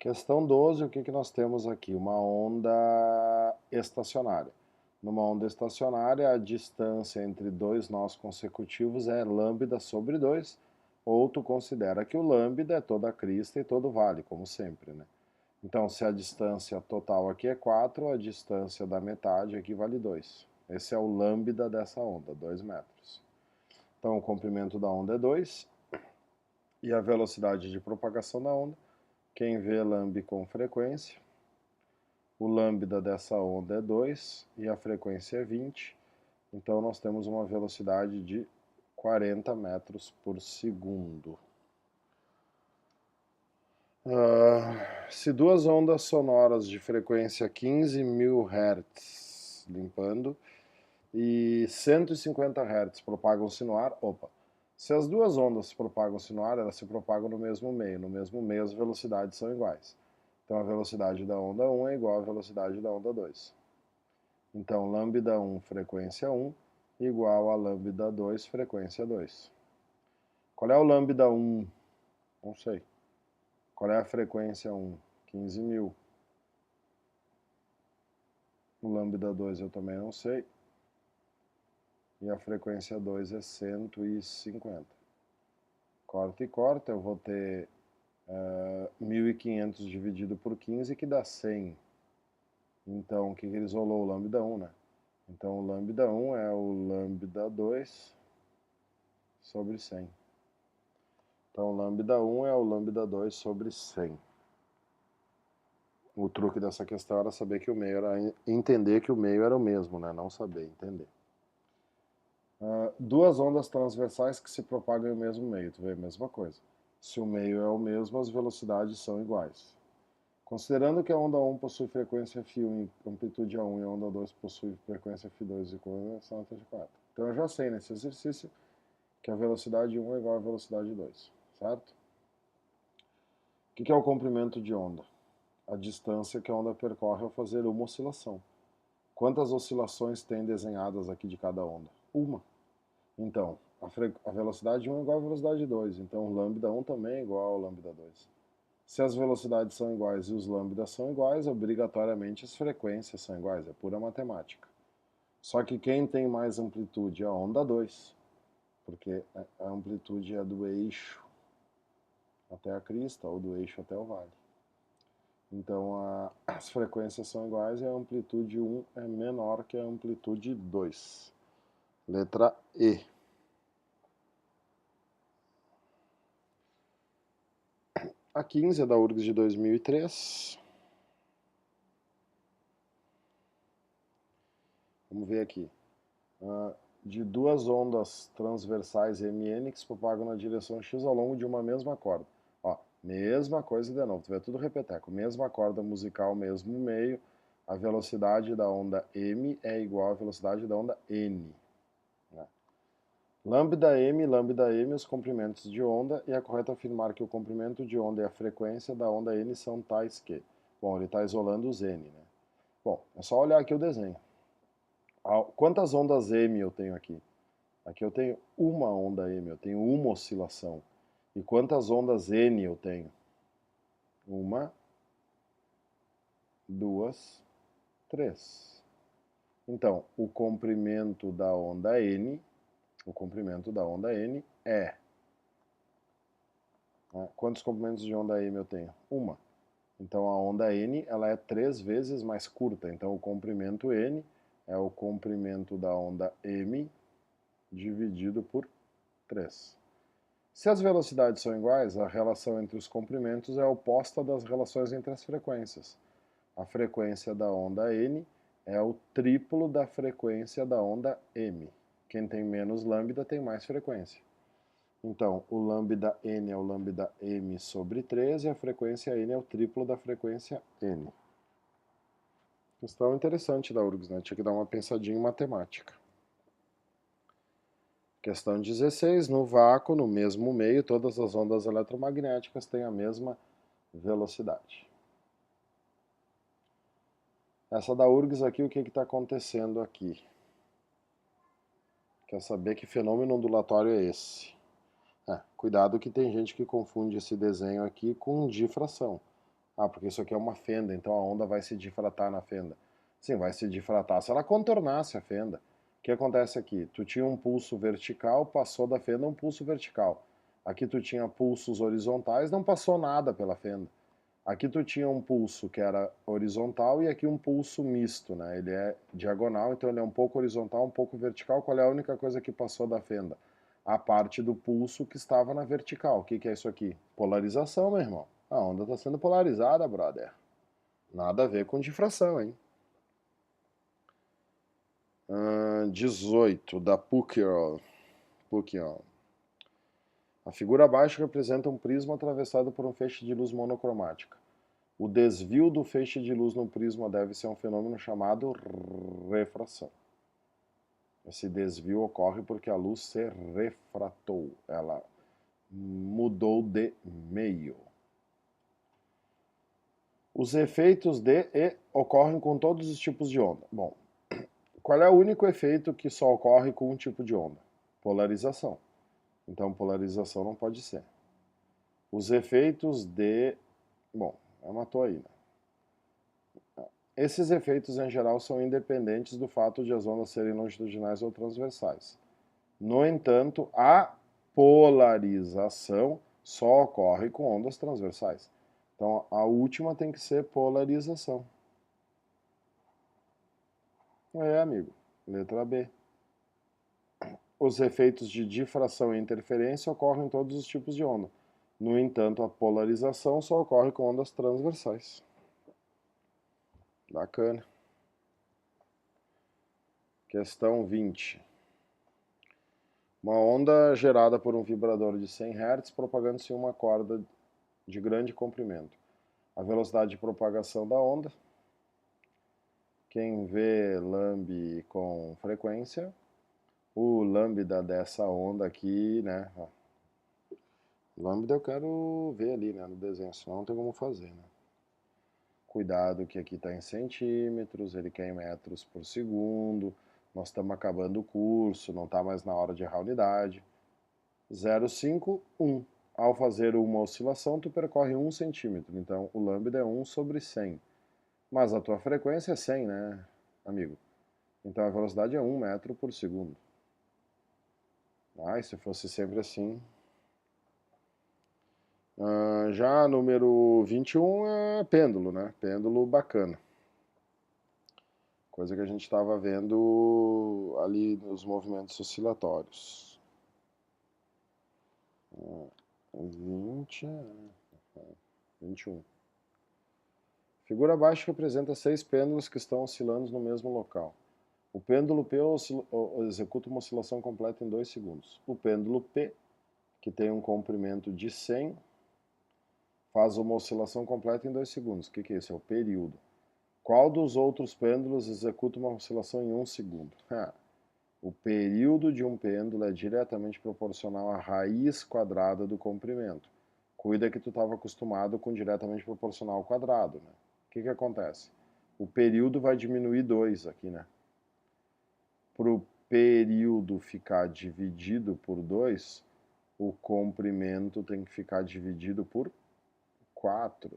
Questão 12, o que nós temos aqui? Uma onda estacionária. Numa onda estacionária, a distância entre dois nós consecutivos é lambda sobre 2, ou tu considera que o lambda é toda a crista e todo o vale, como sempre, né? Então, se a distância total aqui é 4, a distância da metade aqui vale 2. Esse é o lambda dessa onda, 2 metros. Então, o comprimento da onda é 2, e a velocidade de propagação da onda, quem vê lambe com frequência, o lambda dessa onda é 2 e a frequência é 20, então nós temos uma velocidade de 40 metros por segundo. Se duas ondas sonoras de frequência 15.000 Hz, limpando, e 150 Hz propagam-se no ar, se as duas ondas se propagam-se no ar, elas se propagam no mesmo meio as velocidades são iguais. Então a velocidade da onda 1 é igual à velocidade da onda 2. Então lambda 1 frequência 1 igual a lambda 2 frequência 2. Qual é o lambda 1? Não sei. Qual é a frequência 1? 15.000. O lambda 2 eu também não sei. E a frequência 2 é 150. Corta e corta, eu vou ter 1.500 dividido por 15, que dá 100. Então, o que ele isolou? O lambda 1, né? Então, o lambda 1 é o lambda 2 sobre 100. Então, lambda 1 é o lambda 2 sobre 100. O truque dessa questão era saber que o meio era entender que o meio era o mesmo, né? Não saber, entender. Duas ondas transversais que se propagam em mesmo meio, tu vê a mesma coisa. Se o meio é o mesmo, as velocidades são iguais. Considerando que a onda 1 possui frequência φ1 e amplitude A1 e a onda 2 possui frequência φ2 e coordenação de 4. Então eu já sei nesse exercício que a velocidade 1 é igual à velocidade 2, certo? O que é o comprimento de onda? A distância que a onda percorre ao fazer uma oscilação. Quantas oscilações tem desenhadas aqui de cada onda? Uma. Então, a velocidade 1 é igual à velocidade 2, então o lambda 1 também é igual ao lambda 2. Se as velocidades são iguais e os lambdas são iguais, obrigatoriamente as frequências são iguais, é pura matemática. Só que quem tem mais amplitude é a onda 2, porque a amplitude é do eixo até a crista, ou do eixo até o vale. Então, as frequências são iguais e a amplitude 1 é menor que a amplitude 2. Letra E. A 15 é da URGS de 2003. Vamos ver aqui. De duas ondas transversais MN que se propagam na direção X ao longo de uma mesma corda. Ó, mesma coisa de novo, tu vê tudo repeteco. Mesma corda musical, mesmo meio. A velocidade da onda M é igual à velocidade da onda N. Né? Lambda M, os comprimentos de onda, e é correto afirmar que o comprimento de onda e a frequência da onda N são tais que... Bom, ele está isolando os N, né? Bom, é só olhar aqui o desenho. Quantas ondas M eu tenho aqui? Aqui eu tenho uma onda M, eu tenho uma oscilação. E quantas ondas N eu tenho? Uma, duas, três. Então, o comprimento da onda N é... Quantos comprimentos de onda M eu tenho? Uma. Então, a onda N ela é 3 vezes mais curta. Então, o comprimento N é o comprimento da onda M dividido por 3. Se as velocidades são iguais, a relação entre os comprimentos é oposta das relações entre as frequências. A frequência da onda N é o triplo da frequência da onda M. Quem tem menos lambda tem mais frequência. Então, o lambda N é o lambda M sobre 3 e a frequência N é o triplo da frequência N. Questão interessante da URGS, né? Tinha que dar uma pensadinha em matemática. Questão 16. No vácuo, no mesmo meio, todas as ondas eletromagnéticas têm a mesma velocidade. Essa da URGS aqui, o que está acontecendo aqui? Quer saber que fenômeno ondulatório é esse? Cuidado que tem gente que confunde esse desenho aqui com difração. Ah, porque isso aqui é uma fenda, então a onda vai se difratar na fenda. Sim, vai se difratar se ela contornasse a fenda. O que acontece aqui? Tu tinha um pulso vertical, passou da fenda um pulso vertical. Aqui tu tinha pulsos horizontais, não passou nada pela fenda. Aqui tu tinha um pulso que era horizontal e aqui um pulso misto, né? Ele é diagonal, então ele é um pouco horizontal, um pouco vertical. Qual é a única coisa que passou da fenda? A parte do pulso que estava na vertical. O que é isso aqui? Polarização, meu irmão. A onda está sendo polarizada, brother. Nada a ver com difração, hein? 18, da Pucciol. A figura abaixo representa um prisma atravessado por um feixe de luz monocromática. O desvio do feixe de luz no prisma deve ser um fenômeno chamado refração. Esse desvio ocorre porque a luz se refratou, ela mudou de meio. Os efeitos de E ocorrem com todos os tipos de onda. Bom, qual é o único efeito que só ocorre com um tipo de onda? Polarização. Então, polarização não pode ser. Os efeitos de... Bom, matou aí, né? Esses efeitos, em geral, são independentes do fato de as ondas serem longitudinais ou transversais. No entanto, a polarização só ocorre com ondas transversais. Então, a última tem que ser polarização. Amigo. Letra B. Os efeitos de difração e interferência ocorrem em todos os tipos de onda. No entanto, a polarização só ocorre com ondas transversais. Bacana. Questão 20. Uma onda gerada por um vibrador de 100 Hz propagando-se em uma corda de grande comprimento. A velocidade de propagação da onda. Quem vê lambe com frequência, o lambda dessa onda aqui, né? Lambda eu quero ver ali, né, no desenho, senão não tem como fazer, né? Cuidado que aqui está em centímetros, ele quer em metros por segundo, nós estamos acabando o curso, não está mais na hora de errar a unidade. 0,5, 1. Ao fazer uma oscilação, tu percorre 1 centímetro, então o lambda é 1 sobre 100. Mas a tua frequência é 100, né, amigo? Então a velocidade é 1 metro por segundo. E se fosse sempre assim... já número 21 é pêndulo, né? Pêndulo bacana. Coisa que a gente estava vendo ali nos movimentos oscilatórios. 21. Figura abaixo representa 6 pêndulos que estão oscilando no mesmo local. O pêndulo P executa uma oscilação completa em 2 segundos. O pêndulo P, que tem um comprimento de 100, faz uma oscilação completa em 2 segundos. O que é isso? É o período. Qual dos outros pêndulos executa uma oscilação em 1 segundo? O período de um pêndulo é diretamente proporcional à raiz quadrada do comprimento. Cuida que tu estava acostumado com diretamente proporcional ao quadrado, né? O que acontece? O período vai diminuir 2 aqui, né? Para o período ficar dividido por 2, o comprimento tem que ficar dividido por 4,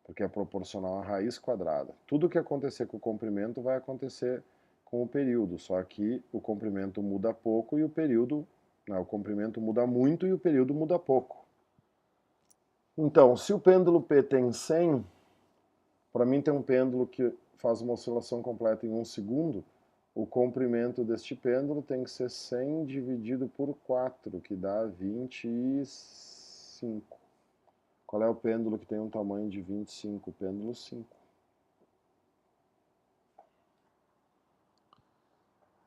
porque é proporcional à raiz quadrada. Tudo que acontecer com o comprimento vai acontecer com o período, só que o comprimento muda pouco e o período... o comprimento muda muito e o período muda pouco. Então, se o pêndulo P tem 100, para mim tem um pêndulo que faz uma oscilação completa em 1 segundo, o comprimento deste pêndulo tem que ser 100 dividido por 4, que dá 25. Qual é o pêndulo que tem um tamanho de 25? O pêndulo 5.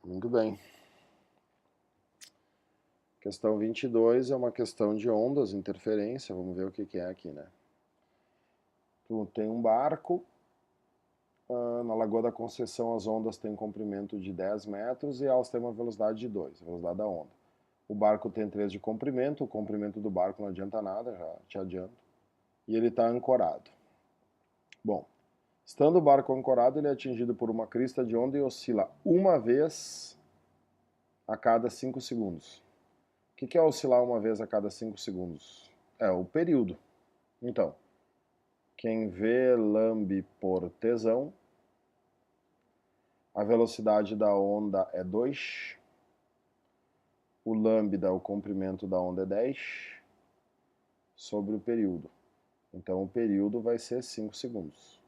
Muito bem. Questão 22 é uma questão de ondas, interferência. Vamos ver o que é aqui, né? Tu tem um barco. Na Lagoa da Conceição as ondas têm comprimento de 10 metros e elas têm uma velocidade de 2, a velocidade da onda. O barco tem 3 de comprimento, o comprimento do barco não adianta nada, já te adianto. E ele está ancorado. Bom, estando o barco ancorado, ele é atingido por uma crista de onda e oscila uma vez a cada 5 segundos. O que é oscilar uma vez a cada 5 segundos? É o período. Então, Quem vê, lambe por tesão. A velocidade da onda é 2. O lambda, o comprimento da onda é 10 sobre o período. Então o período vai ser 5 segundos.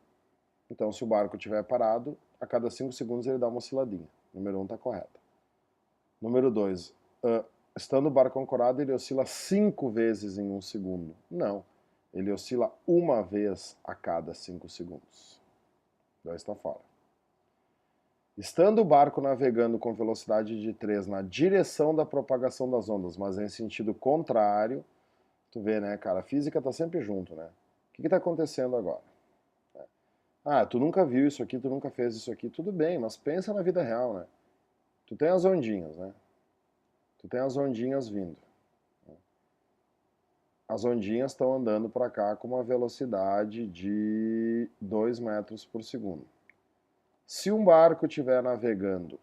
Então se o barco estiver parado, a cada 5 segundos ele dá uma osciladinha. Número 1 está correto. Número 2, estando o barco ancorado, ele oscila 5 vezes em 1 segundo. Não, ele oscila uma vez a cada 5 segundos. 2 está fora. Estando o barco navegando com velocidade de 3 na direção da propagação das ondas, mas em sentido contrário, tu vê, né, cara, a física tá sempre junto, né? O que tá acontecendo agora? Ah, tu nunca viu isso aqui, tu nunca fez isso aqui, tudo bem, mas pensa na vida real, né? Tu tem as ondinhas, né? Tu tem as ondinhas vindo. As ondinhas estão andando para cá com uma velocidade de 2 metros por segundo. Se um barco estiver navegando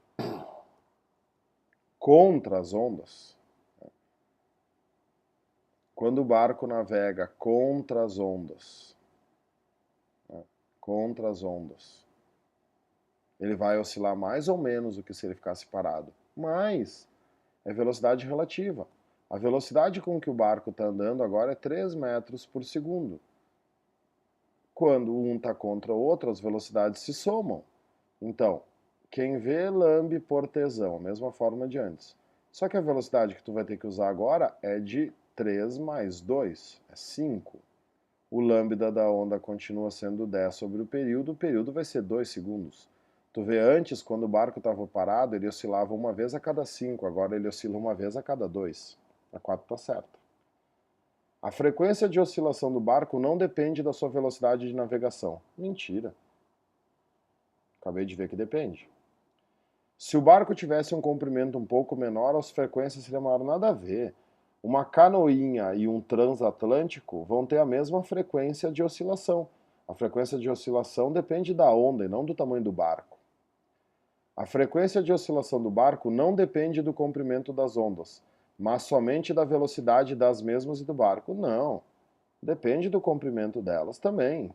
contra as ondas, quando o barco navega contra as ondas, ele vai oscilar mais ou menos do que se ele ficasse parado, mas é velocidade relativa. A velocidade com que o barco está andando agora é 3 metros por segundo. Quando um está contra o outro, as velocidades se somam. Então, quem vê, lambe por tesão, a mesma forma de antes. Só que a velocidade que tu vai ter que usar agora é de 3 mais 2, é 5. O lambda da onda continua sendo 10 sobre o período vai ser 2 segundos. Tu vê, antes, quando o barco estava parado, ele oscilava uma vez a cada 5, agora ele oscila uma vez a cada 2. A 4 está certa. A frequência de oscilação do barco não depende da sua velocidade de navegação. Mentira. Acabei de ver que depende. Se o barco tivesse um comprimento um pouco menor, as frequências seriam maiores. Nada a ver. Uma canoinha e um transatlântico vão ter a mesma frequência de oscilação. A frequência de oscilação depende da onda e não do tamanho do barco. A frequência de oscilação do barco não depende do comprimento das ondas, mas somente da velocidade das mesmas e do barco. Não, depende do comprimento delas também.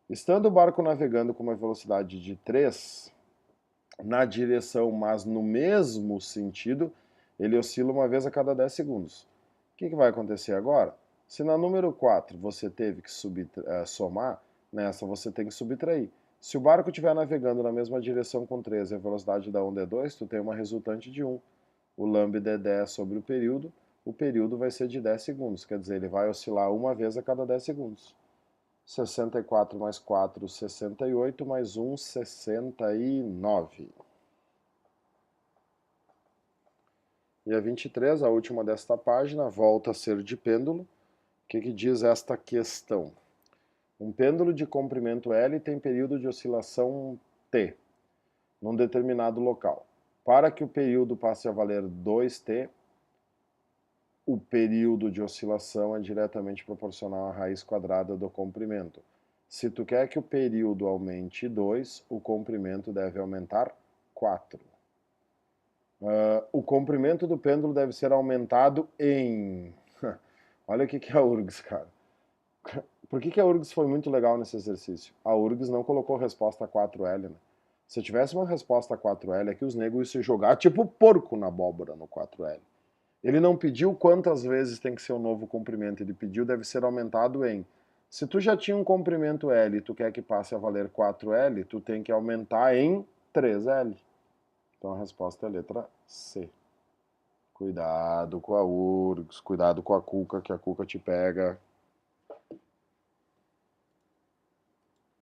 Estando o barco navegando com uma velocidade de 3 na direção, mas no mesmo sentido, ele oscila uma vez a cada 10 segundos. O que vai acontecer agora? Se na número 4 você teve que somar, nessa você tem que subtrair. Se o barco estiver navegando na mesma direção com 3 e a velocidade da onda é 2, tu tem uma resultante de 1. O lambda é 10 sobre o período vai ser de 10 segundos, quer dizer, ele vai oscilar uma vez a cada 10 segundos. 64 mais 4, 68, mais 1, 69. E a 23, a última desta página, volta a ser de pêndulo. O que diz esta questão? Um pêndulo de comprimento L tem período de oscilação T, num determinado local. Para que o período passe a valer 2T, o período de oscilação é diretamente proporcional à raiz quadrada do comprimento. Se tu quer que o período aumente 2, o comprimento deve aumentar 4. O comprimento do pêndulo deve ser aumentado em... Olha o que é a URGS, cara. Por que a URGS foi muito legal nesse exercício? A URGS não colocou resposta 4L, né? Se tivesse uma resposta 4L, é que os negros iam se jogar tipo porco na abóbora no 4L. Ele não pediu quantas vezes tem que ser o novo comprimento, ele pediu deve ser aumentado em... Se tu já tinha um comprimento L e tu quer que passe a valer 4L, tu tem que aumentar em 3L. Então a resposta é a letra C. Cuidado com a URGS, cuidado com a cuca, que a cuca te pega.